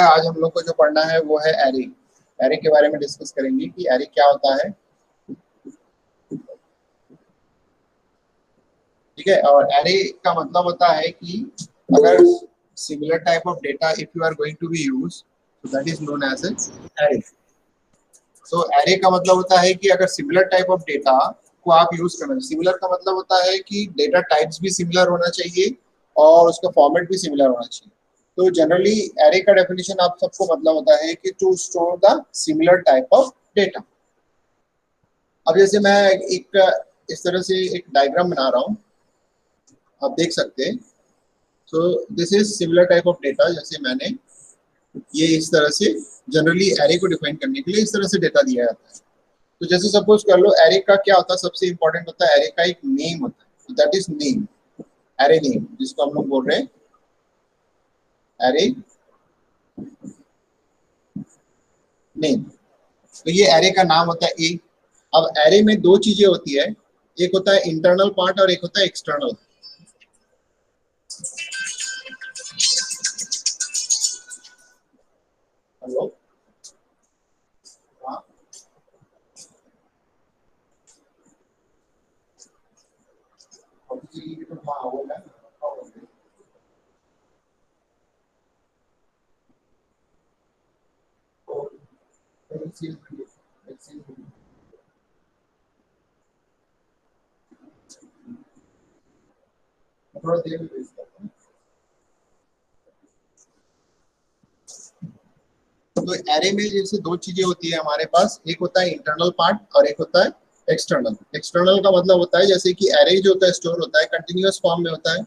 आज हम लोग को जो पढ़ना है वो है एरे। एरे के बारे में डिस्कस करेंगे कि एरे क्या होता है। ठीक है, और एरे का मतलब होता है कि अगर similar type of data if you are going to be use so that is known as array. तो एरे का मतलब होता है कि अगर सिमिलर टाइप ऑफ डेटा को आप यूज कर रहे हैं, सिमिलर का मतलब होता है कि डेटा टाइप्स भी सिमिलर होना चाहिए और उसका फॉर्मेट भी सिमिलर होना चाहिए। तो जनरली एरे का डेफिनेशन आप सबको मतलब होता है कि to store the similar type of data. अब जैसे मैं एक इस तरह से एक डायग्राम बना रहा हूँ, आप देख सकते हैं। So this is similar type of data. जैसे मैंने ये इस तरह से जनरली एरे को डिफाइन करने के लिए इस तरह से डेटा दिया जाता है। तो जैसे सपोज कर लो एरे का क्या होता है, सबसे इंपॉर्टेंट होता है एरे का एक नेम होता है, that is name, array name, जिसको हम लोग बोल रहे हैं एरे नेम। तो ये एरे का नाम होता है ए। अब एरे में दो चीजें होती है, एक होता है इंटरनल पार्ट और एक होता है एक्सटर्नल। हेलो, हाँ, थोड़ा देर में भेज देता हूँ। तो एरे में जैसे दो चीजें होती है हमारे पास, एक होता है इंटरनल पार्ट और एक होता है एक्सटर्नल। एक्सटर्नल का मतलब होता है जैसे कि एरे जो होता है स्टोर होता है कंटिन्यूअस फॉर्म में होता है।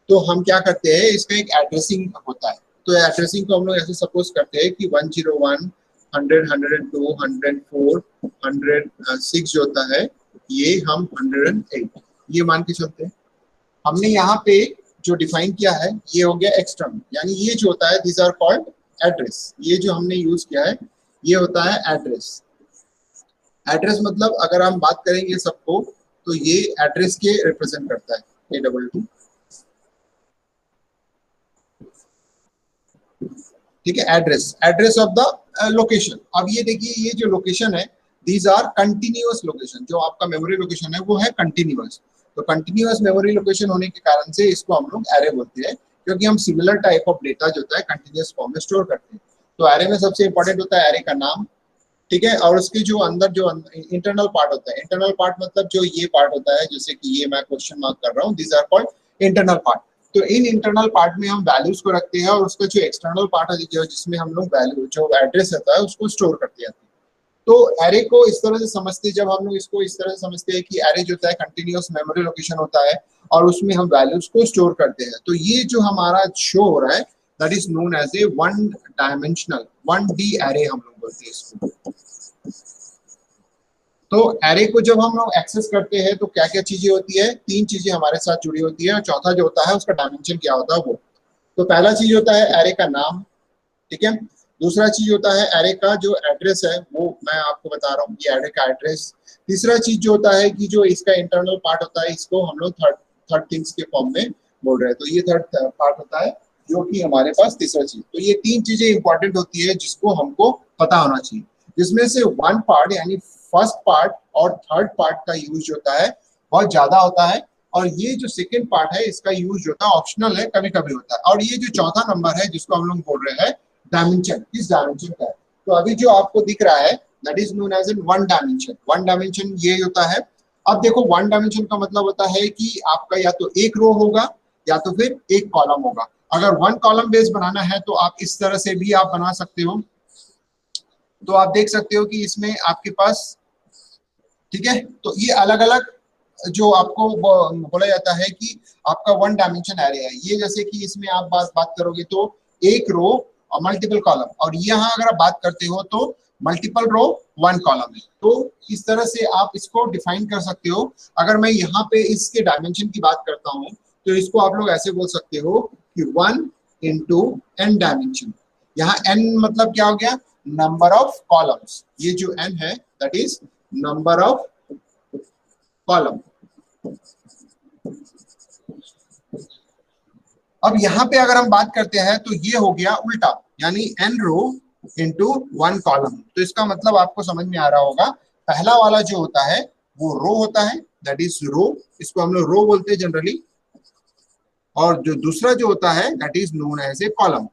तो हम क्या करते हैं, इसका एक एड्रेसिंग होता है। तो एड्रेसिंग को हम लोग ऐसे सपोज करते हैं कि 101, 100, 102, 104, 106 जो होता है, ये हम 108 ये मान के चलते हैं। हमने यहाँ पे जो डिफाइन किया है ये हो गया एक्सटर्नल, यानी ये जो होता है दिस आर कॉल्ड एड्रेस। ये जो हमने यूज किया है ये होता है एड्रेस। एड्रेस मतलब अगर हम बात करेंगे सबको तो ये एड्रेस के रिप्रेजेंट करता है A22। ठीक है, address, address of the location. अब ये देखिए ये जो लोकेशन है दीज आर कंटिन्यूअस लोकेशन। जो आपका मेमोरी लोकेशन है वो है कंटिन्यूअस। तो कंटिन्यूअस मेमोरी लोकेशन होने के कारण से इसको हम लोग एरे बोलते हैं, क्योंकि हम सिमिलर टाइप ऑफ डेटा जो होता है कंटिन्यूअस फॉर्म में स्टोर करते हैं। तो एरे में सबसे इंपॉर्टेंट होता है एरे का नाम। ठीक है, और उसके जो अंदर जो इंटरनल पार्ट होता है, इंटरनल पार्ट मतलब जो ये पार्ट होता है, जैसे कि ये मैं क्वेश्चन मार्क कर रहा हूँ, this are called internal part. तो इन इंटरनल पार्ट में हम वैल्यूज को रखते हैं और उसका जो एक्सटर्नल पार्ट है जिसमें हम लोग वैल्यू जो एड्रेस रहता है उसको स्टोर करते हैं। तो एरे को इस तरह से समझते हैं, जब हम लोग इसको इस तरह से समझते हैं कि एरे जो होता है कंटिन्यूअस मेमोरी लोकेशन होता है और उसमें हम वैल्यूज को स्टोर करते हैं। तो ये जो हमारा शो हो रहा है that is known as a one dimensional 1D array हम लोग बोलते हैं इसको। तो एरे को जब हम लोग एक्सेस करते हैं तो क्या क्या चीजें होती है, तीन चीजें हमारे साथ जुड़ी होती है और चौथा जो होता है उसका डायमेंशन क्या होता है वो। तो पहला चीज होता है एरे का नाम। ठीक है, दूसरा चीज होता है एरे का जो एड्रेस है वो मैं आपको बता रहा हूँ, ये एरे का एड्रेस। तीसरा चीज जो होता है कि जो इसका इंटरनल पार्ट होता है इसको हम लोग थर्ड थर्ड थिंग्स के फॉर्म में बोल रहे हैं। तो ये थर्ड पार्ट होता है जो कि हमारे पास तीसरा चीज। तो ये तीन चीजें इंपॉर्टेंट होती है जिसको हमको पता होना चाहिए, जिसमें से वन पार्ट यानी फर्स्ट पार्ट और थर्ड पार्ट का यूज होता है बहुत ज्यादा होता है, और ये जो सेकेंड पार्ट है इसका यूज होता है ऑप्शनल है, कभी कभी होता है। और ये जो चौथा नंबर है जिसको हम लोग बोल रहे हैं डायमेंशन, किस डायमेंशन का है। तो अभी जो आपको दिख रहा है that is known as an one dimension. One dimension ये होता है। अब देखो वन डायमेंशन का मतलब होता है कि आपका या तो एक रो होगा या तो फिर एक कॉलम होगा। अगर वन कॉलम बेस बनाना है तो आप इस तरह से भी आप बना सकते हो। तो आप देख सकते हो कि इसमें आपके पास, ठीक है, तो ये अलग अलग जो आपको बोला जाता है कि आपका वन डायमेंशन एरे है ये। जैसे कि इसमें आप बात करोगे तो एक रो और मल्टीपल कॉलम, और यहाँ अगर आप बात करते हो तो मल्टीपल रो वन कॉलम है। तो इस तरह से आप इसको डिफाइन कर सकते हो। अगर मैं यहाँ पे इसके डायमेंशन की बात करता हूँ तो इसको आप लोग ऐसे बोल सकते हो कि 1 × n डायमेंशन। यहाँ n मतलब क्या हो गया, नंबर ऑफ कॉलम्स। ये जो n है that is number of column. अब यहाँ पे अगर हम बात करते हैं तो ये हो गया उल्टा। यानी n रो इंटू 1 कॉलम। तो इसका मतलब आपको समझ में आ रहा होगा, पहला वाला जो होता है वो रो होता है, दैट इज रो, इसको हम लोग रो बोलते हैं जनरली, और जो दूसरा जो होता है that is known as a column,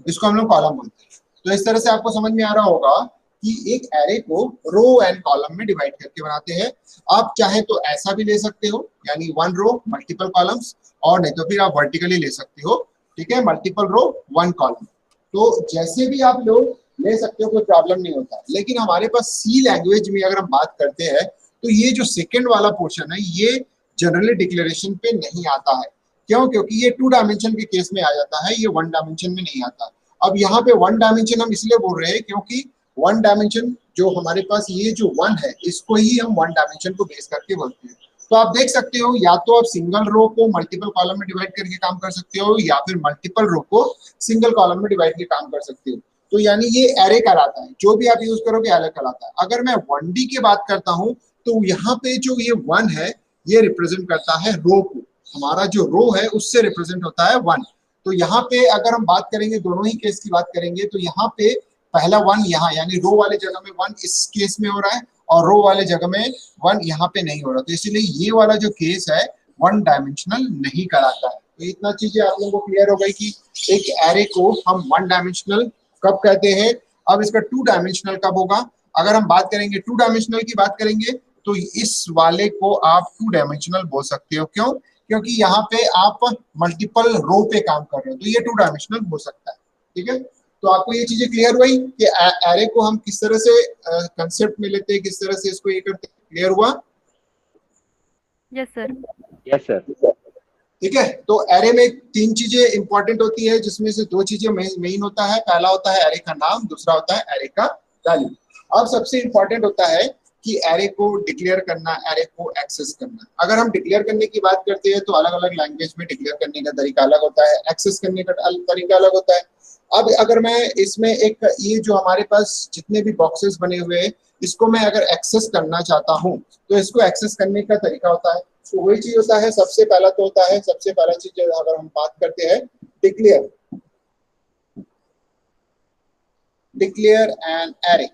इसको हम लोग कॉलम बोलते हैं। तो इस तरह से आपको समझ में आ रहा होगा कि एक एरे को रो एंड कॉलम में डिवाइड करके बनाते हैं। आप चाहे तो ऐसा भी ले सकते हो, यानी 1 रो मल्टीपल कॉलम्स, और नहीं तो फिर आप वर्टिकली ले सकते हो, ठीक है, मल्टीपल रो 1 कॉलम। तो जैसे भी आप लोग ले सकते हो, कोई प्रॉब्लम नहीं होता। लेकिन हमारे पास सी लैंग्वेज में अगर हम बात करते हैं तो ये जो सेकेंड वाला पोर्शन है ये जनरली डिक्लेरेशन पे नहीं आता है। क्यों? क्योंकि ये 2 डायमेंशन के केस में आ जाता है, ये 1 डायमेंशन में नहीं आता। अब यहाँ पे 1 डायमेंशन हम इसलिए बोल रहे हैं क्योंकि 1 डायमेंशन जो हमारे पास ये जो 1 है इसको ही हम 1 डायमेंशन को बेस करके बोलते हैं। तो आप देख सकते हो, या तो आप सिंगल रो को मल्टीपल कॉलम में डिवाइड करके काम कर सकते हो, या फिर मल्टीपल रो को सिंगल कॉलम में डिवाइड करके काम कर सकते हो। तो यानी ये एरे कहलाता है, जो भी आप यूज करोगे एरे कहलाता है। अगर मैं 1D की बात करता हूँ तो यहाँ पे जो ये 1 है ये रिप्रेजेंट करता है रो को, हमारा जो रो है उससे रिप्रेजेंट होता है 1। तो यहाँ पे अगर हम बात करेंगे, दोनों ही केस की बात करेंगे, तो यहाँ पे पहला 1 यहाँ यानी रो वाले जगह में 1 इस केस में हो रहा है, और रो वाले जगह में 1 यहाँ पे नहीं हो रहा। तो इसीलिए ये वाला जो केस है 1 डायमेंशनल नहीं कराता है। तो इतना चीजें आप लोगों को क्लियर हो गई कि एक एरे को हम 1 डायमेंशनल कब कहते हैं। अब इसका 2 डायमेंशनल कब होगा? अगर हम बात करेंगे 2 डायमेंशनल की बात करेंगे तो इस वाले को आप 2 डायमेंशनल बोल सकते हो। क्यों? क्योंकि यहाँ पे आप मल्टीपल रो पे काम कर रहे हो, तो ये 2 डायमेंशनल हो सकता है। ठीक है, तो आपको ये चीजें क्लियर हुई कि एरे को हम किस तरह से कंसेप्ट में लेते हैं, किस तरह से इसको ये करते हैं। क्लियर हुआ? Yes sir. Yes sir. ठीक है, तो एरे में 3 चीजें इंपॉर्टेंट होती है, जिसमें से 2 चीजें मेन होता है। पहला होता है एरे का नाम, दूसरा होता है एरे का वैल्यू। अब सबसे इंपॉर्टेंट होता है कि एरे को डिक्लेयर करना, एरे को एक्सेस करना। अगर हम डिक्लेयर करने की बात करते हैं तो अलग अलग लैंग्वेज में डिक्लेयर करने का तरीका अलग होता है, एक्सेस करने का तरीका अलग होता है। अब अगर मैं इसमें एक ये जो हमारे पास जितने भी बॉक्सेस बने हुए हैं इसको मैं अगर एक्सेस करना चाहता हूँ तो इसको एक्सेस करने का तरीका होता है। तो वही चीज होता है, सबसे पहला तो होता है, सबसे पहला चीज अगर हम बात करते हैं declare, declare an array.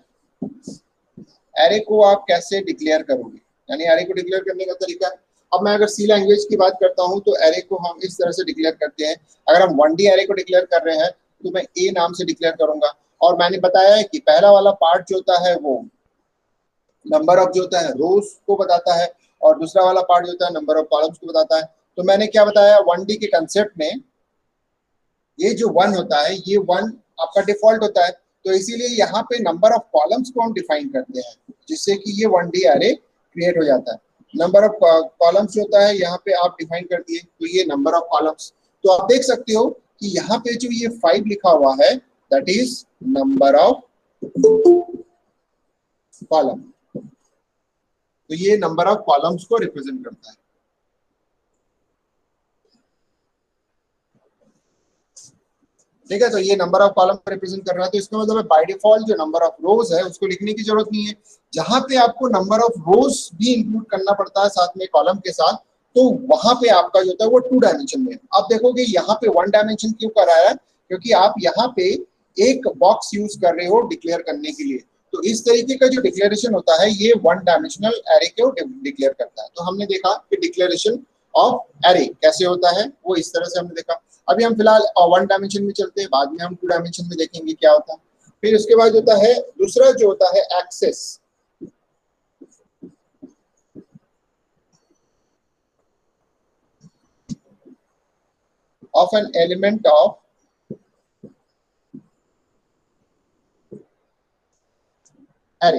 Array को आप कैसे डिक्लेयर करोगे, यानी एरे को डिक्लेयर करने का तरीका। अब मैं अगर सी लैंग्वेज की बात करता हूं तो एरे को हम इस तरह से डिक्लेयर करते हैं। अगर हम 1D एरे को डिक्लेयर कर रहे हैं तो मैं ए नाम से डिक्लेयर करूंगा, और मैंने बताया है कि पहला वाला पार्ट जो होता है वो नंबर ऑफ जो होता है रोज को बताता है, और दूसरा वाला पार्ट जो होता है नंबर ऑफ कॉलम्स को बताता है। तो मैंने क्या बताया, 1D के कंसेप्ट में ये जो 1 होता है ये 1 आपका डिफॉल्ट होता है, तो इसीलिए यहाँ पे नंबर ऑफ कॉलम्स को हम डिफाइन करते हैं, जिससे कि ये 1D एरे क्रिएट हो जाता है। नंबर ऑफ कॉलम्स जो होता है यहाँ पे आप डिफाइन कर दिए, तो ये नंबर ऑफ कॉलम्स। तो आप देख सकते हो कि यहाँ पे जो ये 5 लिखा हुआ है that is number of column, तो ये नंबर ऑफ कॉलम्स को रिप्रेजेंट करता है। ठीक है, तो ये नंबर ऑफ कॉलम को रिप्रेजेंट कर रहा है। तो इसका मतलब बाय डिफॉल्ट जो नंबर ऑफ रोज है उसको लिखने की जरूरत नहीं है। जहां पे आपको नंबर ऑफ रोज भी इंक्लूड करना पड़ता है साथ में कॉलम के साथ, तो वहां पे आपका जो होता है वो 2 डायमेंशन में। आप देखोगे यहाँ पे 1 डायमेंशन क्यों कर रहा है, क्योंकि आप यहाँ पे एक बॉक्स यूज कर रहे हो डिक्लेयर करने के लिए। तो इस तरीके का जो डिक्लेरेशन होता है ये 1 डायमेंशनल एरे को डिक्लेयर करता है। तो हमने देखा कि डिक्लेरेशन ऑफ एरे कैसे होता है, वो इस तरह से हमने देखा। अभी हम फिलहाल 1 डायमेंशन में चलते हैं, बाद में हम 2 डायमेंशन में देखेंगे क्या होता है। फिर उसके बाद होता है दूसरा जो होता है access. Of an element of array,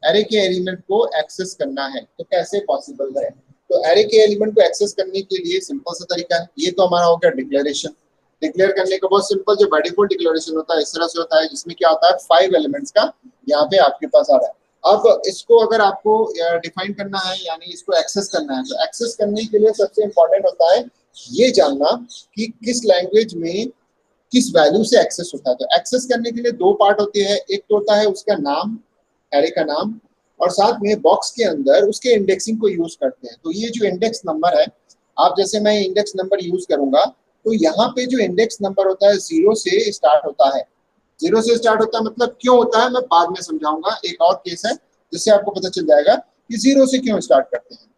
array के एलिमेंट को एक्सेस करना है तो कैसे पॉसिबल है। तो एरे के एलिमेंट को एक्सेस करने के लिए सिंपल सा तरीका है, ये तो हमारा हो गया डिक्लेरेशन। डिक्लेयर करने का बहुत सिंपल, जो बाय डिफॉल्ट डिक्लेरेशन होता है इस तरह से होता है, जिसमें क्या होता है 5 एलिमेंट्स का यहाँ पे आपके पास आ रहा है। अब इसको अगर आपको डिफाइन करना है यानी इसको एक्सेस करना है, तो एक्सेस करने के लिए सबसे इंपॉर्टेंट होता है ये जानना कि किस लैंग्वेज में किस वैल्यू से एक्सेस होता है। तो एक्सेस करने के लिए 2 पार्ट होते हैं, एक तो होता है उसका नाम, एरे का नाम, और साथ में बॉक्स के अंदर उसके इंडेक्सिंग को यूज करते हैं। तो ये जो इंडेक्स नंबर है, आप जैसे मैं इंडेक्स नंबर यूज करूंगा तो यहाँ पे जो इंडेक्स नंबर होता है 0 से स्टार्ट होता है। 0 से स्टार्ट होता है मतलब क्यों होता है मैं बाद में समझाऊंगा, एक और केस है जिससे आपको पता चल जाएगा कि 0 से क्यों स्टार्ट करते हैं।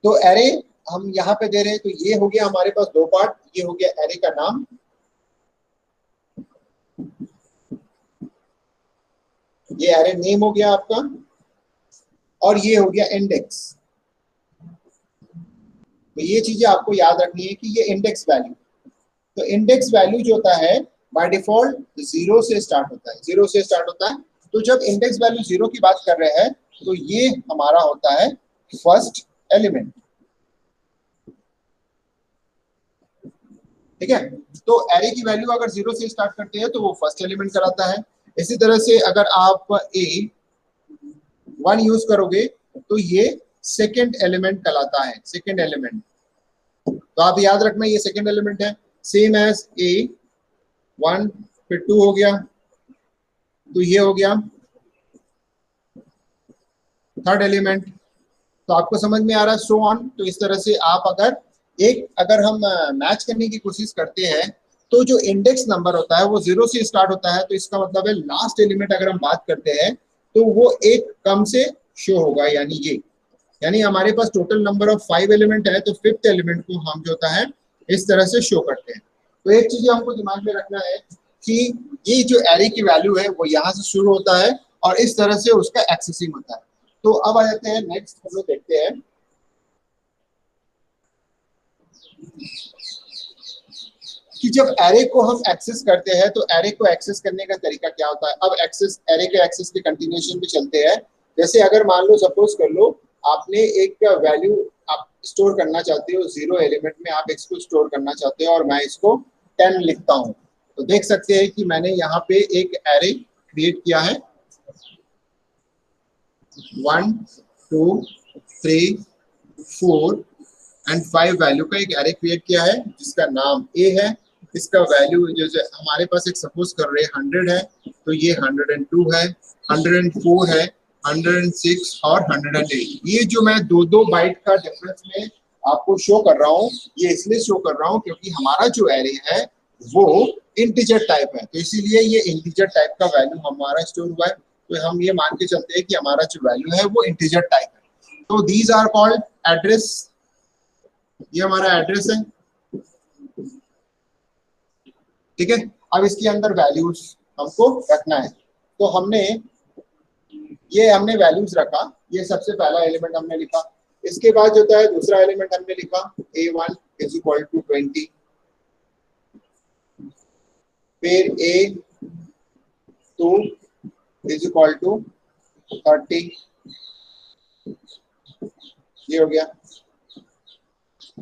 तो एरे हम यहाँ पे दे रहे हैं, तो ये हो गया हमारे पास दो पार्ट, ये हो गया एरे का नाम, ये एरे नेम हो गया आपका, और ये हो गया इंडेक्स। तो ये चीजें आपको याद रखनी है कि ये इंडेक्स वैल्यू, तो इंडेक्स वैल्यू जो होता है बाय डिफॉल्ट 0 से स्टार्ट होता है, 0 से स्टार्ट होता है। तो जब इंडेक्स वैल्यू 0 की बात कर रहे हैं तो ये हमारा होता है फर्स्ट एलिमेंट, ठीक है। तो एरे की वैल्यू अगर 0 से स्टार्ट करते हैं तो वो फर्स्ट एलिमेंट कराता है। इसी तरह से अगर आप A1 यूज करोगे तो ये सेकेंड एलिमेंट कहलाता है, सेकेंड एलिमेंट। तो आप याद रखना ये सेकेंड एलिमेंट है, सेम एज A1, फिर 2 हो गया, तो ये हो गया थर्ड एलिमेंट। तो आपको समझ में आ रहा है, सो ऑन। तो इस तरह से आप अगर हम मैच करने की कोशिश करते हैं तो जो इंडेक्स नंबर होता है वो 0 से स्टार्ट होता है, तो इसका मतलब है लास्ट एलिमेंट अगर हम बात करते हैं तो वो एक कम से शो होगा, यानी ये, यानी हमारे पास टोटल नंबर ऑफ 5 एलिमेंट है तो फिफ्थ एलिमेंट को हम जो होता है इस तरह से शो करते हैं। तो एक चीज हमको दिमाग में रखना है कि ये जो एरे की वैल्यू है वो यहाँ से शुरू होता है और इस तरह से उसका एक्सेसिंग होता है। तो अब आ जाते हैं नेक्स्ट, हम लोग देखते हैं कि जब एरे को हम एक्सेस करते हैं तो एरे को एक्सेस करने का तरीका क्या होता है। अब एक्सेस, एरे के एक्सेस के कंटिन्यूएशन भी चलते हैं। जैसे अगर मान लो, सपोज कर लो आपने एक वैल्यू आप स्टोर करना चाहते हो, 0 एलिमेंट में आप इसको स्टोर करना चाहते हो और मैं इसको 10 लिखता हूं, तो देख सकते हैं कि मैंने यहाँ पे एक एरे क्रिएट किया है, 1 2 3 4 एंड 5 वैल्यू का एक एरे क्रिएट किया है जिसका नाम ए है। इसका वैल्यू जैसे हमारे पास एक सपोज कर रहे हैं 100 है, तो ये 102 है, 104 है, 106 और 108। ये जो मैं दो बाइट का डिफरेंस में आपको शो कर रहा हूँ, ये इसलिए शो कर रहा हूँ क्योंकि हमारा जो एरे है वो इंटीजर टाइप है, तो इसीलिए ये इंटीजर टाइप का वैल्यू हमारा स्टोर हुआ है। तो हम ये मान के चलते हैं कि हमारा जो वैल्यू है वो इंटीजर टाइप है। तो दीज आर कॉल्ड एड्रेस, ये हमारा एड्रेस है, ठीक है। अब इसके अंदर वैल्यूज हमको रखना है, तो हमने वैल्यूज रखा, ये सबसे पहला एलिमेंट हमने लिखा। इसके बाद जो है दूसरा एलिमेंट हमने लिखा A1 इज इक्वल टू 20, फिर A2 इज इक्वल टू 30, ये हो गया।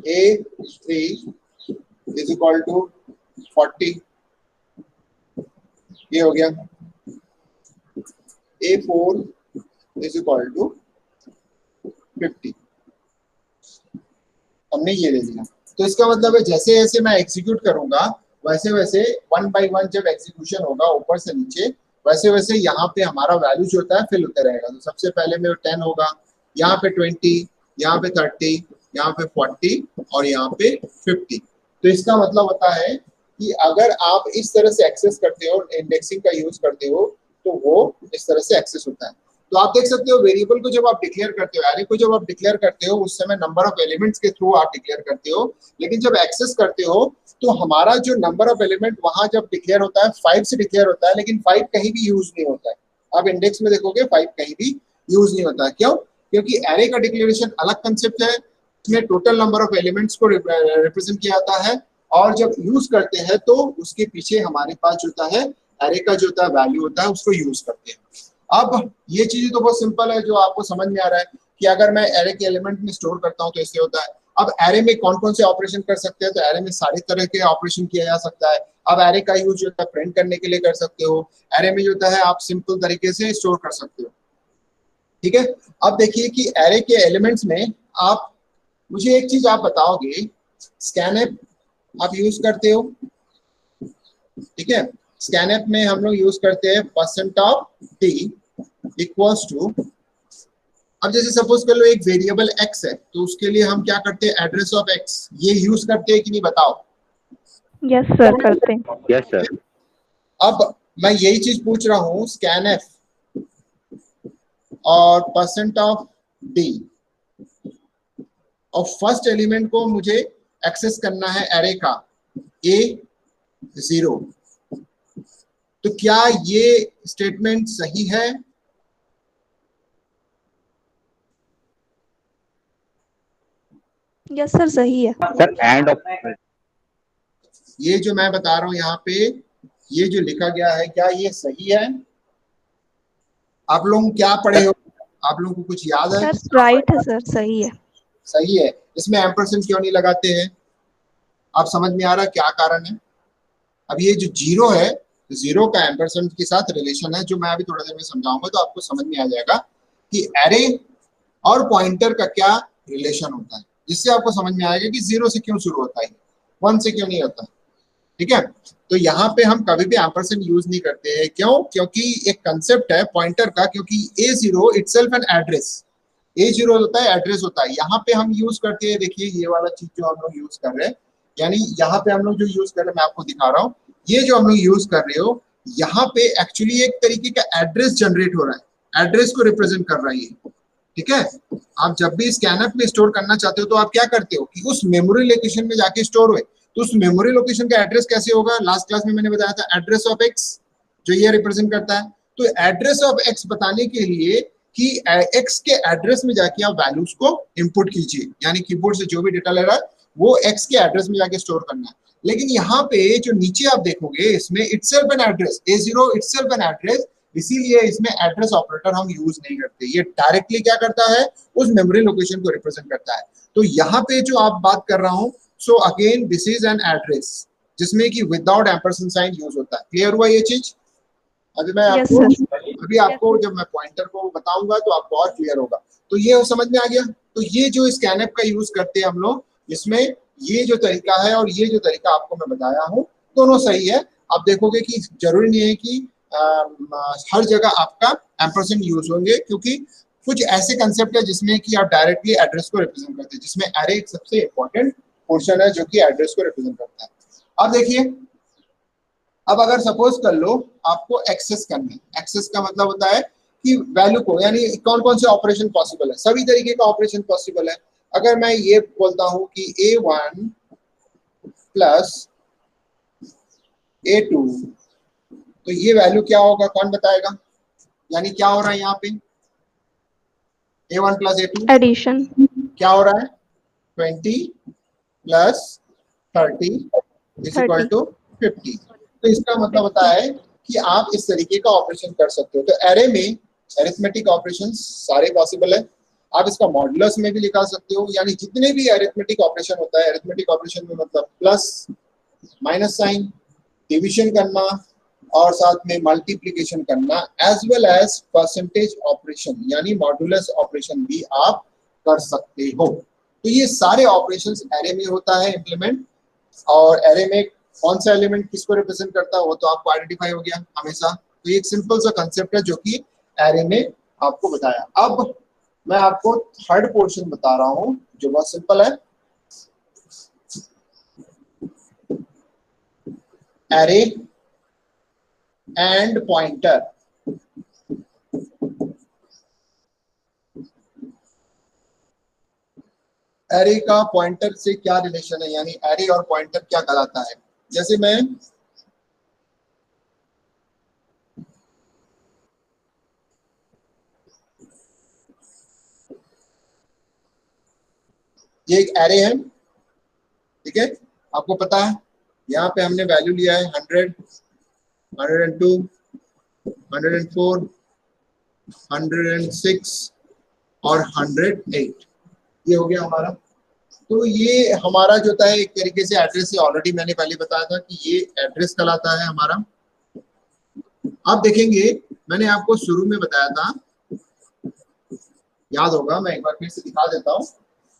A3 इज इक्वल टू 40, ये हो गया। A4 इज इक्वल टू 50, हमने ये ले लिया। तो इसका मतलब है जैसे जैसे मैं एग्जीक्यूट करूंगा वैसे वैसे 1 बाय 1 जब एग्जीक्यूशन होगा ऊपर से नीचे, वैसे वैसे यहाँ पे हमारा वैल्यू जो होता है फिल होते रहेगा। तो सबसे पहले में 10 होगा, यहाँ पे 20, यहाँ पे 30, यहाँ पे 40 और यहाँ पे 50। तो इसका मतलब होता है कि अगर आप इस तरह से एक्सेस करते हो, इंडेक्सिंग का यूज करते हो, तो वो इस तरह से एक्सेस होता है। तो आप देख सकते हो वेरिएबल को जब आप डिक्लेयर करते हो, एरे को जब आप डिक्लेयर करते हो उस समय नंबर ऑफ एलिमेंट्स के थ्रू आप डिक्लेयर करते हो, लेकिन जब एक्सेस करते हो तो हमारा जो नंबर ऑफ एलिमेंट वहां जब डिक्लेयर होता है 5 से डिक्लेयर होता है, लेकिन 5 कहीं भी यूज नहीं होता है। आप इंडेक्स में देखोगे 5 कहीं भी यूज नहीं होता है। क्यों? क्योंकि एरे का डिक्लेरेशन अलग कंसेप्ट है, इसमें टोटल नंबर ऑफ एलिमेंट्स को रिप्रेजेंट किया जाता है, और जब यूज करते हैं तो उसके पीछे हमारे पास जो होता है एरे का जो होता है वैल्यू होता है उसको यूज करते हैं। अब ये चीजें तो बहुत सिंपल है, जो आपको समझ में आ रहा है कि अगर मैं एरे के एलिमेंट में स्टोर करता हूं तो इससे होता है। अब एरे में कौन कौन से ऑपरेशन कर सकते हैं, तो एरे में सारे तरह के ऑपरेशन किया जा सकता है। अब एरे का यूज जो होता है प्रिंट करने के लिए कर सकते हो, एरे में जो होता है आप सिंपल तरीके से स्टोर कर सकते हो, ठीक है। अब देखिए कि एरे के एलिमेंट्स में आप मुझे एक चीज आप बताओगे, स्कैनएफ आप यूज करते हो, ठीक है। स्कैनएफ में हम लोग यूज करते हैं %t इक्वल्स टू, अब जैसे सपोज कर लो एक वेरिएबल x है, तो उसके लिए हम क्या करते हैं, एड्रेस ऑफ x, ये यूज करते हैं कि नहीं बताओ। यस सर, करते हैं। Yes sir. अब मैं यही चीज पूछ रहा हूँ, स्कैनफ और परसेंट ऑफ डी, और फर्स्ट एलिमेंट को मुझे एक्सेस करना है एरे का A0, तो क्या ये स्टेटमेंट सही है? यस सर, सही है सर एंड ये जो मैं बता रहा हूं यहाँ पे, ये जो लिखा गया है, क्या ये सही है? आप लोग क्या पढ़े हो? आप लोगों को कुछ याद है? सर, राइट है सर, सही है। सही है। इसमें एम्परसेंड क्यों नहीं लगाते हैं? आप समझ में आ रहा है क्या कारण है? अब ये जो जीरो है, जीरो का एम्परसेंड के साथ रिलेशन है, जो मैं अभी थोड़ा देर में समझाऊंगा, तो आपको समझ में आ जाएगा कि एरे और पॉइंटर का क्या रिलेशन होता है, जिससे आपको समझ में आएगा कि जीरो से क्यों शुरू होता है, वन से क्यों नहीं होता। ठीक है, तो यहाँ पे हम कभी भी एम्परसेंड यूज नहीं करते हैं। क्यों? क्योंकि एक कंसेप्ट है पॉइंटर का, क्योंकि A0 itself an address, A0 होता है एड्रेस होता है। यहाँ पे हम यूज करते हैं, देखिए ये वाला चीज जो हम लोग यूज कर रहे हैं, यानी यहाँ पे हम लोग जो यूज कर रहे हैं, मैं आपको दिखा रहा हूँ, ये जो हम लोग यूज कर रहे हो, यहाँ पे एक्चुअली एक तरीके का एड्रेस जनरेट हो रहा है, एड्रेस को रिप्रेजेंट कर रहा है ये। ठीक है, आप जब भी स्कैनर में स्टोर करना चाहते हो तो आप क्या करते हो कि उस मेमोरी लोकेशन में जाके स्टोर हुए, तो उस मेमोरी लोकेशन का एड्रेस कैसे होगा? लास्ट क्लास में मैंने बताया था, एड्रेस ऑफ एक्स, जो ये रिप्रेजेंट करता है। तो एड्रेस ऑफ एक्स बताने के लिए कि एक्स के एड्रेस में जाके आप वैल्यूज को इंपुट कीजिए, यानी कीबोर्ड से जो भी डेटा ले रहा है वो एक्स के एड्रेस में जाके स्टोर करना है। लेकिन यहाँ पे जो नीचे आप देखोगे, इसमें itself an address, A0 itself an address, इसीलिए इसमें एड्रेस ऑपरेटर हम यूज नहीं करते। ये डायरेक्टली क्या करता है, उस मेमोरी लोकेशन को रिप्रेजेंट करता है। तो यहाँ पे जो आप बात कर रहा हूँ, so again this is an address जिसमें कि विदाउट एम्परसेंड साइन यूज होता है। क्लियर हुआ ये चीज? अभी मैं यस आपको सर। अभी आपको जब मैं पॉइंटर को बताऊंगा तो आपको और क्लियर होगा। तो ये समझ में आ गया। तो ये जो स्कैनएप का यूज करते हैं हम लोग, इसमें ये जो तरीका है और ये जो तरीका आपको मैं बताया हूँ, दोनों सही है। आप देखोगे कि जरूरी नहीं है कि हर जगह आपका एम्परसेंड यूज होंगे, क्योंकि कुछ ऐसे कंसेप्ट है जिसमें कि आप डायरेक्टली एड्रेस को रिप्रेजेंट करते हैं, जिसमें एरे एक सबसे इंपॉर्टेंट पोर्शन है जो कि एड्रेस को रिप्रेजेंट करता है। अब देखिए, अब अगर सपोज कर लो आपको एक्सेस करना है, एक्सेस का मतलब होता है कि वैल्यू को, यानी कौन कौन से ऑपरेशन पॉसिबल है, सभी तरीके का ऑपरेशन पॉसिबल है। अगर मैं ये बोलता हूं कि A1 प्लस A2, तो ये वैल्यू क्या होगा, कौन बताएगा? यानी क्या हो रहा है यहाँ पे, A1 प्लस A2 एडिशन। क्या हो रहा है, 20 प्लस 30 इज इक्वल टू 50। तो इसका मतलब होता है कि आप इस तरीके का ऑपरेशन कर सकते हो। तो एरे में अरिथमेटिक ऑपरेशंस सारे पॉसिबल है। आप इसका मॉडुलस में भी निकाल सकते हो, यानी जितने भी अरिथमेटिक ऑपरेशन होता है, अरिथमेटिक ऑपरेशन में मतलब प्लस, माइनस साइन, डिवीजन करना और साथ में मल्टीप्लिकेशन करना, as well as percentage operation यानी मॉडुलस ऑपरेशन भी आप कर सकते हो। तो ये सारे ऑपरेशंस एरे में होता है इम्प्लीमेंट। और एरे में कौन सा एलिमेंट किसको रिप्रेजेंट करता है वो तो आपको आइडेंटिफाई हो गया हमेशा। तो ये एक सिंपल सा कंसेप्ट है जो कि एरे में आपको बताया। अब मैं आपको थर्ड पोर्शन बता रहा हूं जो बहुत सिंपल है, एरे एंड पॉइंटर। एरे का पॉइंटर से क्या रिलेशन है, यानी एरे और पॉइंटर क्या कहलाता है। जैसे मैं ये एक एरे है, ठीक है, आपको पता है यहाँ पे हमने वैल्यू लिया है 100, 102, 104, 106 और 108। ये हो गया हमारा। तो ये हमारा जो होता है एक तरीके से एड्रेस है। ऑलरेडी मैंने पहले बताया था कि ये एड्रेस कहलाता है हमारा। अब देखेंगे, मैंने आपको शुरू में बताया था, याद होगा, मैं एक बार फिर से दिखा देता हूँ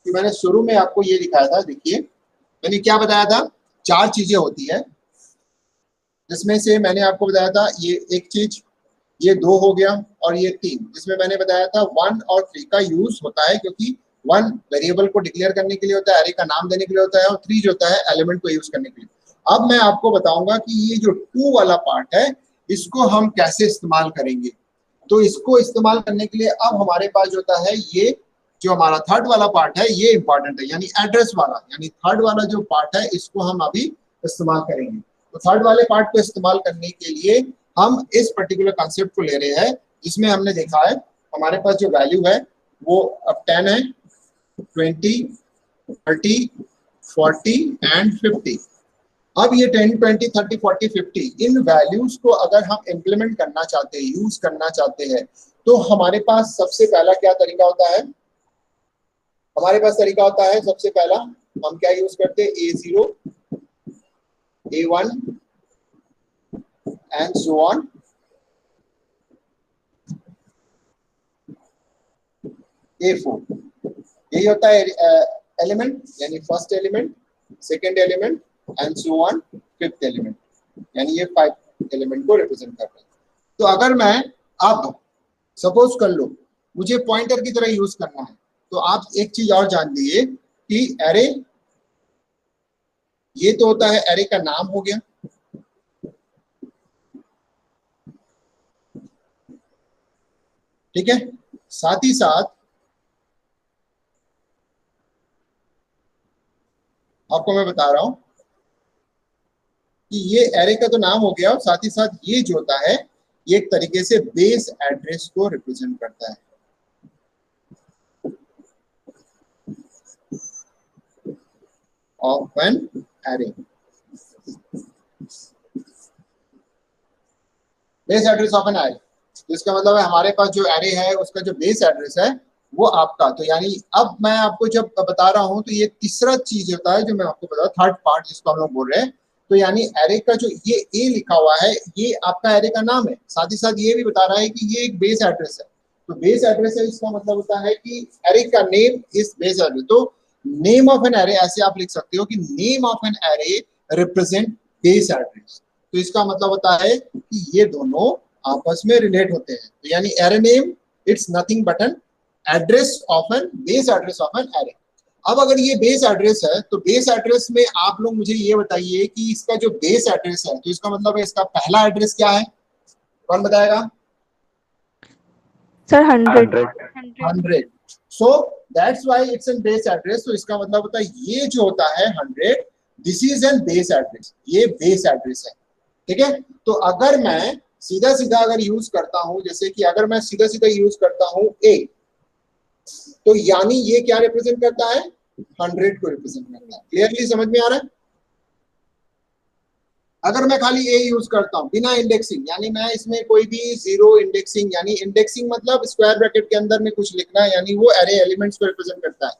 कि मैंने शुरू में आपको ये दिखाया था। देखिए मैंने क्या बताया था, 4 चीजें होती है, जिसमें से मैंने आपको बताया था ये एक चीज, ये 2 हो गया और ये 3, जिसमें मैंने बताया था 1 और 3 का यूज होता है, क्योंकि 1 वेरिएबल को डिक्लेयर करने के लिए होता है, एरे का नाम देने के लिए होता है, और 3 जो होता है एलिमेंट को यूज करने के लिए। अब मैं आपको बताऊंगा कि ये जो टू वाला पार्ट है इसको हम कैसे इस्तेमाल करेंगे। तो इसको इस्तेमाल करने के लिए अब हमारे पास जो होता है ये जो हमारा थर्ड वाला पार्ट है ये इंपॉर्टेंट है, यानी एड्रेस वाला, यानी थर्ड वाला जो पार्ट है इसको हम अभी इस्तेमाल करेंगे। तो थर्ड वाले पार्ट को इस्तेमाल करने के लिए हम इस पर्टिकुलर कॉन्सेप्ट को ले रहे हैं, जिसमें हमने देखा है हमारे पास जो वैल्यू है वो अब 10 है, 20, 30, 40 एंड 50। अब ये 10, 20, 30, 40, 50 इन वैल्यूज को अगर हम इम्प्लीमेंट करना चाहते हैं, यूज करना चाहते हैं, तो हमारे पास सबसे पहला क्या तरीका होता है? हमारे पास तरीका होता है सबसे पहला हम क्या यूज करते हैं, A0, A1 and so on. A4 यही होता है एलिमेंट, यानी first element, second element and so on fifth element, यानी ये 5 एलिमेंट को रिप्रेजेंट कर रहे हैं। तो अगर मैं अब सपोज कर लो मुझे पॉइंटर की तरह यूज करना है, तो आप एक चीज और जान लीजिए कि एरे ये तो होता है एरे का नाम हो गया, ठीक है। साथ ही साथ आपको मैं बता रहा हूं कि ये एरे का तो नाम हो गया, और साथ ही साथ ये जो होता है ये एक तरीके से बेस एड्रेस को रिप्रेजेंट करता है। Of an array, base address of an array, तो इसका मतलब है हमारे पास जो एरे है उसका जो बेस एड्रेस है वो आपका, तो यानी अब मैं आपको जब बता रहा हूं तो ये तीसरा चीज होता है जो मैं आपको बता, थर्ड पार्ट जिसको हम लोग बोल रहे हैं। तो यानी एरे का जो ये ए लिखा हुआ है ये आपका एरे का नाम है, साथ ही साथ ये भी बता रहा है कि ये एक बेस एड्रेस है। तो बेस एड्रेस है इसका मतलब होता है कि एरे का नेम इज बेस एड्रेस। तो नेम ऑफ एन एरे ऐसे आप लिख सकते हो कि name of an array represent base address. तो इसका मतलब होता है कि ये दोनों आपस में रिलेट होते हैं। तो यानी array name it's nothing but an address of an base address of an array. अब अगर ये बेस एड्रेस है तो बेस एड्रेस में आप लोग मुझे ये बताइए कि इसका जो बेस एड्रेस है तो इसका मतलब है इसका पहला एड्रेस क्या है, कौन बताएगा? Sir 100। 100। So that's why it's an base address. तो इसका मतलब होता है ये जो होता है 100, this is an base address, ये बेस एड्रेस है, ठीक है। तो अगर मैं सीधा सीधा अगर यूज करता हूं, जैसे कि अगर मैं सीधा सीधा यूज करता हूं ए, तो यानी ये क्या रिप्रेजेंट करता है, 100 को रिप्रेजेंट करता है। क्लियरली समझ में आ रहा है? अगर मैं खाली ए यूज करता हूं बिना इंडेक्सिंग, यानी मैं इसमें कोई भी जीरो इंडेक्सिंग, यानी इंडेक्सिंग मतलब स्क्वायर ब्रैकेट के अंदर में कुछ लिखना है, यानी वो एरे एलिमेंट्स को रिप्रेजेंट करता है।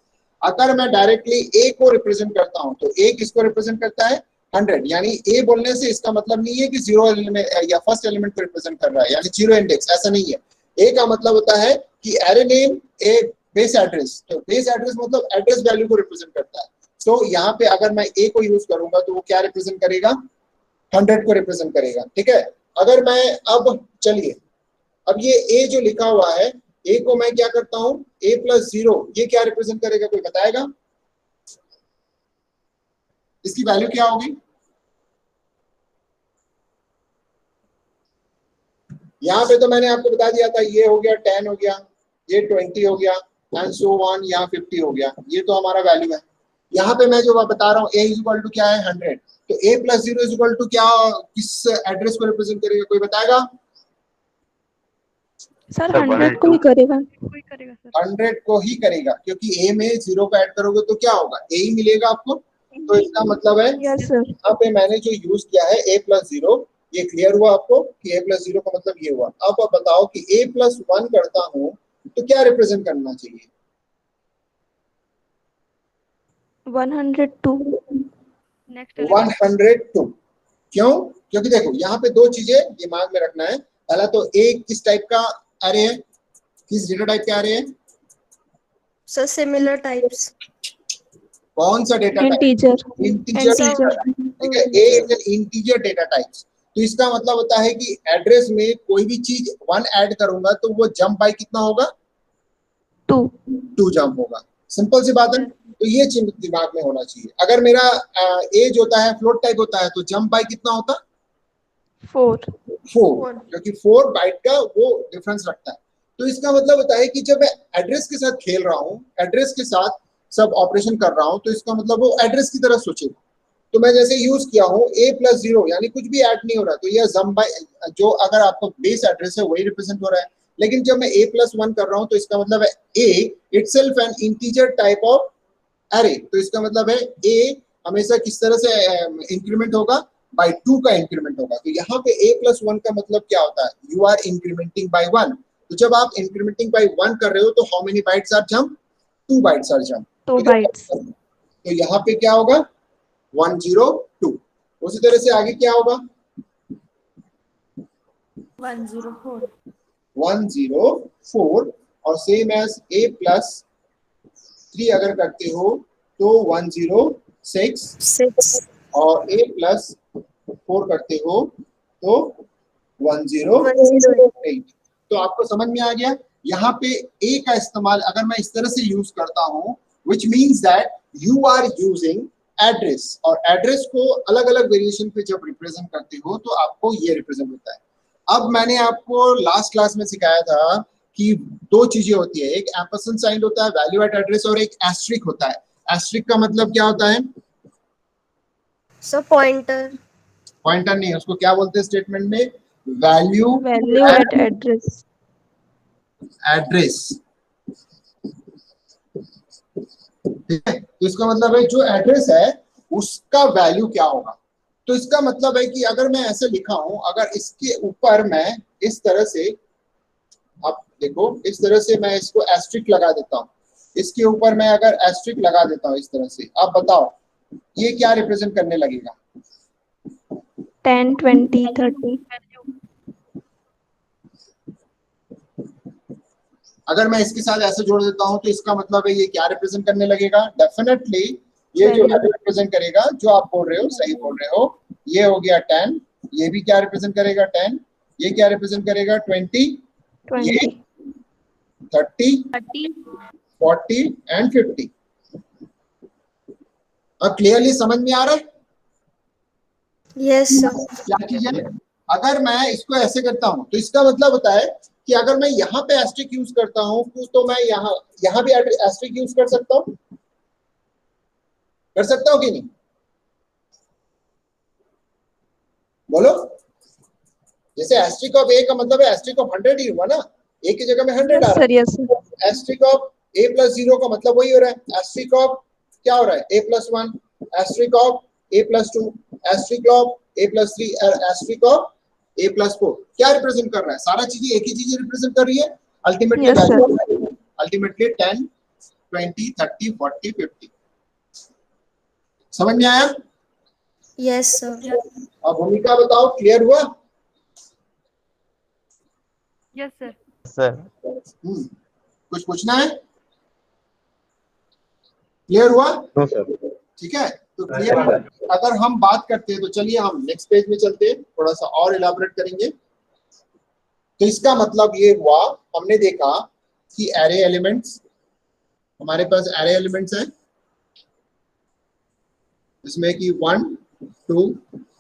अगर मैं डायरेक्टली ए को रिप्रेजेंट करता हूं तो ए किसको रिप्रेजेंट करता है, 100। यानी ए बोलने से इसका मतलब नहीं है कि जीरो एलिमेंट या फर्स्ट एलिमेंट को रिप्रेजेंट कर रहा है, यानी जीरो इंडेक्स, ऐसा नहीं है। ए का मतलब होता है कि एरे नेम ए बेस एड्रेस, तो बेस एड्रेस मतलब एड्रेस वैल्यू को रिप्रेजेंट करता है। तो यहाँ पे अगर मैं ए को यूज करूंगा तो वो क्या रिप्रेजेंट करेगा, 100 को रिप्रेजेंट करेगा, ठीक है। अगर मैं अब चलिए अब ये ए जो लिखा हुआ है ए को मैं क्या करता हूं, ए प्लस 0, ये क्या रिप्रेजेंट करेगा, कोई बताएगा? इसकी वैल्यू क्या होगी? यहाँ पे तो मैंने आपको बता दिया था, ये हो गया 10 हो गया, ये 20 हो गया एंड सो ऑन, यहाँ 50 हो गया, ये तो हमारा वैल्यू है। यहाँ पे मैं जो बता रहा हूँ ए इज इक्वल टू क्या है, 100, तो ए प्लस 0 इज इक्वल टू क्या, किस एड्रेस को रिप्रेजेंट करेगा, कोई बताएगा? सर 100 को ही करेगा। कोई करेगा सर। 100 को ही करेगा, क्योंकि ए में 0 को ऐड करोगे तो क्या होगा, ए ही मिलेगा आपको। तो इसका मतलब है यस सर। यहाँ पे मैंने जो यूज किया है ए प्लस 0, ये क्लियर हुआ आपको कि ए प्लस 0 का मतलब ये हुआ। अब आप बताओ कि ए प्लस 1 करता हूं तो क्या रिप्रेजेंट करना चाहिए, 102। नेक्स्ट 102। क्यों? क्योंकि देखो यहाँ पे दो चीजें दिमाग में रखना है। पहला तो ए किस टाइप का एरे है, किस डेटा टाइप का एरे है? Sir similar types. कौन सा डेटा टाइप? इंटीजर। इंटीजर, ठीक है। A is an integer data types. तो इसका मतलब होता है कि एड्रेस में कोई भी चीज 1 ऐड करूंगा तो वो जंप बाय कितना होगा, 2। 2 जंप होगा। सिंपल सी बात है। तो ये चीज दिमाग में होना चाहिए। अगर मेरा एज होता है फ्लोट टाइप होता है तो जंप बाय कितना होता है? 4. 4, क्योंकि 4 बाइट का वो डिफरेंस रखता है। तो इसका मतलब होता है कि जब मैं एड्रेस के साथ खेल रहा हूँ, एड्रेस के साथ सब ऑपरेशन कर रहा हूँ, तो इसका मतलब वो एड्रेस की तरह सोचेगा। तो मैं जैसे यूज किया हूँ a+0 यानी कुछ भी ऐड नहीं हो रहा, तो यह जम बाय जो अगर आपका बेस एड्रेस है वही रिप्रेजेंट हो रहा है। लेकिन जब मैं a+1 कर रहा हूँ तो इसका मतलब है a itself N integer type of array. तो इसका मतलब है a हमेशा किस तरह से इंक्रीमेंट होगा? बाय 2 का इंक्रीमेंट होगा। तो यहाँ पे a+1 का मतलब क्या होता है? You are incrementing by 1। तो जब आप इंक्रीमेंटिंग बाय 1 कर रहे हो तो how many bytes are jump? 2 bytes are jump. 2 bytes. तो यहाँ पे क्या होगा? 102। उसी तरह से आगे क्या होगा? 104. 104 और सेम एज a+3 अगर करते हो तो 106 6. और a+4 करते हो तो 108। 108. तो आपको समझ में आ गया? यहाँ पे a का इस्तेमाल अगर मैं इस तरह से यूज करता हूँ, which means that you are using address, और एड्रेस को अलग अलग वेरिएशन पे जब रिप्रेजेंट करते हो तो आपको ये रिप्रेजेंट होता है। अब मैंने आपको लास्ट क्लास में सिखाया था कि दो चीजें होती है, एक एम्परसेंड साइन होता है वैल्यू एट एड्रेस और एक एस्ट्रिक होता है। एस्ट्रिक का मतलब क्या होता है? So pointer. पॉइंटर नहीं, उसको क्या बोलते हैं स्टेटमेंट में? Value Value at address. Address. ठीक है, तो इसका मतलब है जो एड्रेस है उसका वैल्यू क्या होगा। तो इसका मतलब है कि अगर मैं ऐसे लिखा हूं, अगर इसके ऊपर मैं इस तरह से, आप देखो इस तरह से मैं इसको एस्ट्रिक लगा देता हूं, इसके ऊपर मैं अगर एस्ट्रिक लगा देता हूं इस तरह से, आप बताओ ये क्या रिप्रेजेंट करने लगेगा? 10, 20, 30. अगर मैं इसके साथ ऐसे जोड़ देता हूं तो इसका मतलब है ये क्या रिप्रेजेंट करने लगेगा? डेफिनेटली ये जो Value. रिप्रेजेंट करेगा, जो आप बोल रहे हो सही बोल रहे हो, ये हो गया 10, ये भी क्या रिप्रेजेंट करेगा? 10, ये क्या रिप्रेजेंट करेगा? 20, ये 20. 30, 40 एंड 50। अब क्लियरली समझ में आ रहा है Yes, sir. क्या चीज है? अगर मैं इसको ऐसे करता हूं तो इसका मतलब होता है कि अगर मैं यहाँ पे एस्ट्रिक यूज करता हूं तो मैं यहाँ भी एस्ट्रिक यूज कर सकता हूं कि नहीं? बोलो। जैसे एस्ट्रिक ऑफ ए का मतलब है एस्ट्रिक ऑफ 100 ही हुआ ना, ए की जगह में 100 Yes, आ sir. रहा Yes, sir. है। एस्ट्रिक ऑफ a+0 का मतलब वही हो रहा है। एस्ट्रिक ऑफ क्या हो रहा है? a+1, asterisk of a+2, asterisk of a+3, asterisk of a+4। क्या रिप्रेजेंट कर रहा है? सारा चीजें एक ही चीज रिप्रेजेंट कर रही है ultimately Yes, sir. Value, ultimately 10, 20, 30, 40, 50। समझ में आया? Yes, sir. अब भूमिका बताओ, क्लियर हुआ? Yes sir. सर कुछ पूछना है? क्लियर हुआ? No sir. ठीक है, तो क्लियर। अगर हम बात करते हैं तो चलिए हम नेक्स्ट पेज में चलते हैं, थोड़ा सा और इलाबोरेट करेंगे। तो इसका मतलब ये हुआ, हमने देखा कि एरे एलिमेंट्स, हमारे पास एरे एलिमेंट्स हैं इसमें कि 1, 2,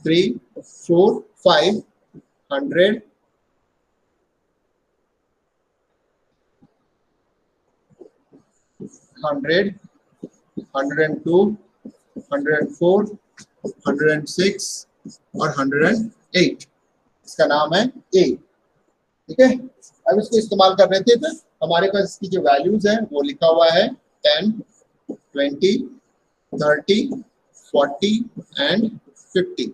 3, 4, 5, 100, 100, 102, 104, 106 और 108। इसका नाम है ए। ठीक है, अब इसको इस्तेमाल कर रहे थे तो हमारे पास इसकी जो वैल्यूज हैं वो लिखा हुआ है 10, 20, 30, 40 एंड 50।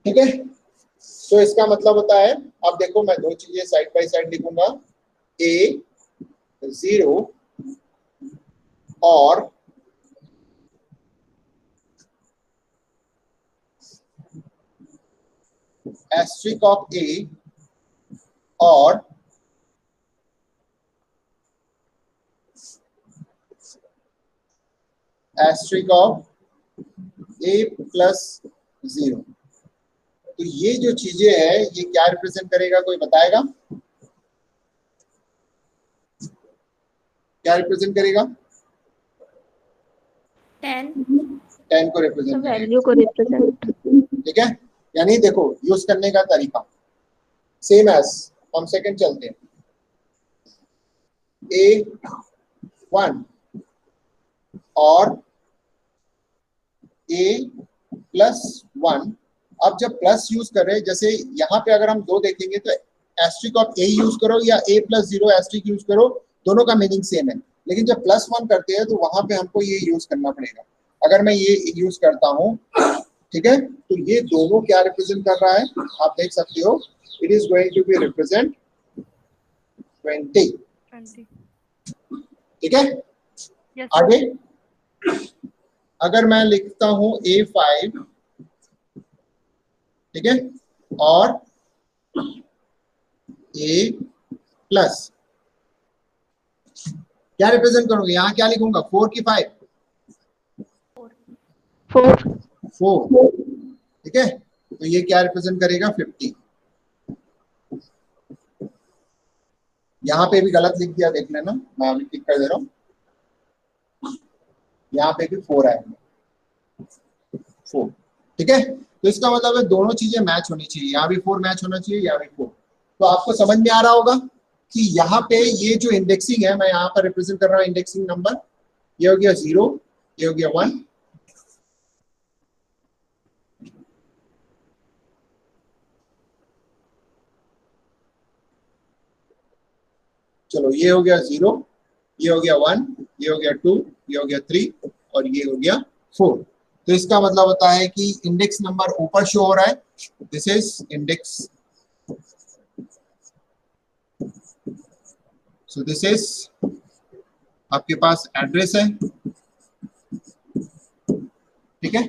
ठीक है, तो इसका मतलब होता है, अब देखो मैं दो चीजें साइड बाय साइड लिखूंगा, A0 और एस्ट्रिक ऑफ ए और एस्ट्रिक ऑफ a+0। तो ये जो चीजें हैं ये क्या रिप्रेजेंट करेगा, कोई बताएगा? क्या रिप्रेजेंट करेगा? 10 10 को रिप्रेजेंट करेगा, वैल्यू को रिप्रेजेंट। ठीक है। यानी देखो यूज करने का तरीका सेम एज, हम सेकंड चलते हैं, A1 और A+1। अब जब प्लस यूज कर रहे हैं, जैसे यहाँ पे अगर हम 2 देखेंगे तो एस्ट्रिक ऑफ A यूज करो या A+0 एस्ट्रिक यूज करो, दोनों का मीनिंग सेम है। लेकिन जब +1 करते हैं तो वहां पे हमको ये यूज करना पड़ेगा। अगर मैं ये यूज करता हूँ, ठीक है, तो ये दोनों क्या रिप्रेजेंट कर रहा है आप देख सकते हो, it is going to be represent 20, 20। ठीक है। यस आगे अगर मैं लिखता हूं A5, ठीक है, और A+, क्या रिप्रेजेंट करूंगा? यहां क्या लिखूंगा? 4 की 5? 4 4, ठीक है। तो ये क्या रिप्रेजेंट करेगा? 50। यहाँ पे भी गलत लिख दिया, देख लेना, मैं अभी टिक कर दे रहा हूँ। यहाँ पे भी 4 आएगा, 4, ठीक है। तो इसका मतलब है दोनों चीजें मैच होनी चाहिए, यहाँ भी 4 मैच होना चाहिए, यहाँ भी 4। तो आपको समझ में आ रहा होगा कि यहाँ पे ये जो इंडेक्सिंग है, मैं यहाँ पर रिप्रेजेंट कर रहा हूँ इंडेक्सिंग नंबर, ये हो गया 0, ये हो गया 1, चलो ये हो गया 0, ये हो गया 1, ये हो गया 2, ये हो गया 3 और ये हो गया 4। तो इसका मतलब होता है कि इंडेक्स नंबर ऊपर शो हो रहा है, this is index, so this is आपके पास एड्रेस है, ठीक है।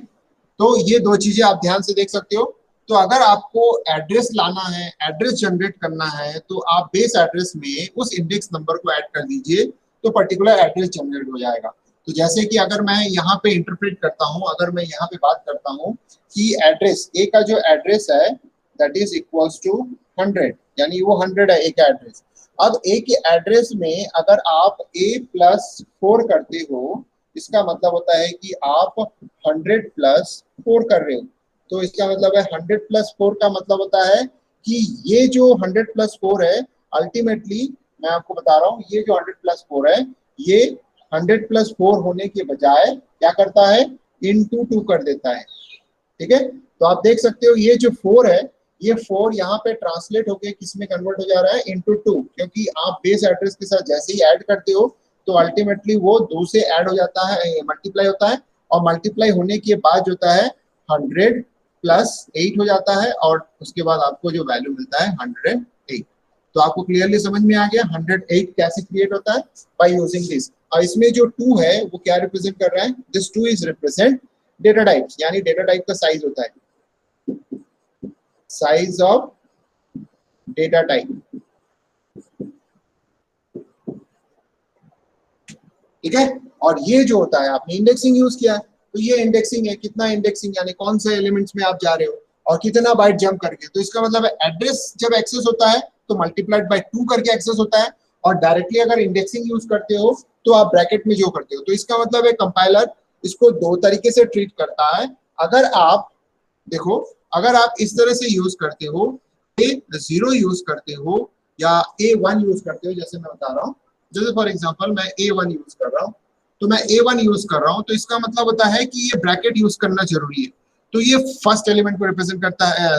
तो ये 2 चीजें आप ध्यान से देख सकते हो। तो अगर आपको एड्रेस लाना है, एड्रेस जनरेट करना है, तो आप बेस एड्रेस में उस इंडेक्स नंबर को ऐड कर दीजिए, तो पर्टिकुलर एड्रेस जनरेट हो जाएगा। तो जैसे कि अगर मैं यहाँ पे इंटरप्रेट करता हूँ, अगर मैं यहाँ पे बात करता हूँ कि एड्रेस ए का जो एड्रेस है दैट इज इक्वल्स टू 100, यानी वो 100 है ए का एड्रेस। अब ए के एड्रेस में अगर आप A+4 करते हो, इसका मतलब होता है कि आप 100+4 कर रहे हो। तो इसका मतलब है 100+4 का मतलब होता है कि ये जो 100+4 है, अल्टीमेटली मैं आपको बता रहा हूँ, ये जो 100+4 है, ये 100+4 होने के बजाय क्या करता है? into 2 कर देता है, ठीक है। तो आप देख सकते हो ये जो 4 है, ये 4 यहाँ पे ट्रांसलेट होके किस में कन्वर्ट हो जा रहा है? into 2, क्योंकि आप बेस एड्रेस के साथ जैसे ही ऐड करते हो तो अल्टीमेटली वो 2 से ऐड हो जाता है, मल्टीप्लाई होता है, और मल्टीप्लाई होने के बाद जो होता है 100+8 हो जाता है, और उसके बाद आपको जो वैल्यू मिलता है 108। तो आपको क्लियरली समझ में आ गया 108 कैसे क्रिएट होता है? By using this. और इसमें जो 2 है वो क्या रिप्रेजेंट कर रहा है? This 2 is represent data type, यानी डेटा टाइप का साइज होता है, साइज ऑफ डेटा टाइप, ठीक है। और ये जो होता है, आपने इंडेक्सिंग यूज किया है, तो ये इंडेक्सिंग है, कितना इंडेक्सिंग, यानी कौन से एलिमेंट्स में आप जा रहे हो और कितना बाइट जंप करके। तो इसका मतलब है एड्रेस जब एक्सेस होता है तो मल्टीप्लाइड बाय 2 करके एक्सेस होता है, और डायरेक्टली अगर इंडेक्सिंग यूज करते हो तो आप ब्रैकेट में जो करते हो। तो इसका मतलब है कंपाइलर इसको 2 तरीके से ट्रीट करता है। अगर आप देखो, अगर आप इस तरह से यूज करते हो, A0 यूज करते हो या A1 यूज करते हो, जैसे मैं बता रहा हूँ, जैसे फॉर एग्जांपल मैं A1 यूज कर रहा हूँ, तो मैं A1 यूज कर रहा हूँ, तो इसका मतलब होता है कि ये ब्रैकेट यूज करना जरूरी है। तो ये फर्स्ट एलिमेंट को रिप्रेजेंट करता है,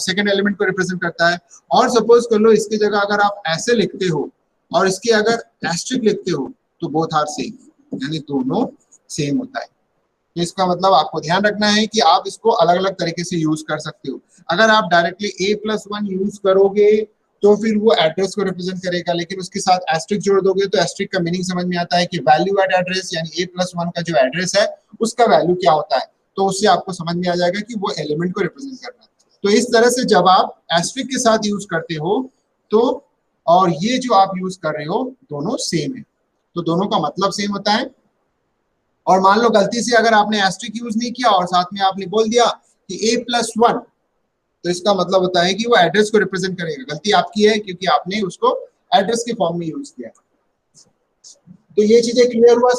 सेकंड एलिमेंट को रिप्रेजेंट करता है। और सपोज कर लो इसकी जगह अगर आप ऐसे लिखते हो और इसके अगर एस्ट्रिक लिखते हो, तो बोथ आर सेम, यानी दोनों सेम होता है। तो इसका मतलब आपको ध्यान रखना है कि आप इसको अलग अलग तरीके से यूज कर सकते हो। अगर आप डायरेक्टली A+1 यूज करोगे तो फिर वो एड्रेस को रिप्रेजेंट करेगा, लेकिन उसके साथ एस्ट्रिक जोड़ दोगे तो एस्ट्रिक का मीनिंग समझ में आता है कि वैल्यू एड एड्रेस, यानी A+1 का जो एड्रेस है उसका वैल्यू क्या होता है। तो उससे आपको समझ में आ जाएगा कि वो एलिमेंट को रिप्रेजेंट करना है। तो इस तरह से जब आप एस्ट्रिक के साथ यूज करते हो तो, और ये जो आप यूज कर रहे हो, दोनों सेम है, तो दोनों का मतलब सेम होता है। और मान लो गलती से अगर आपने एस्ट्रिक यूज नहीं किया और साथ में आपने बोल दिया कि A+1, तो इसका मतलब होता है कि वो एड्रेस को रिप्रेजेंट करेगा। गलती आपकी है क्योंकि आपने उसको एड्रेस के फॉर्म में यूज किया, तो ये चीजें क्लियर हुआ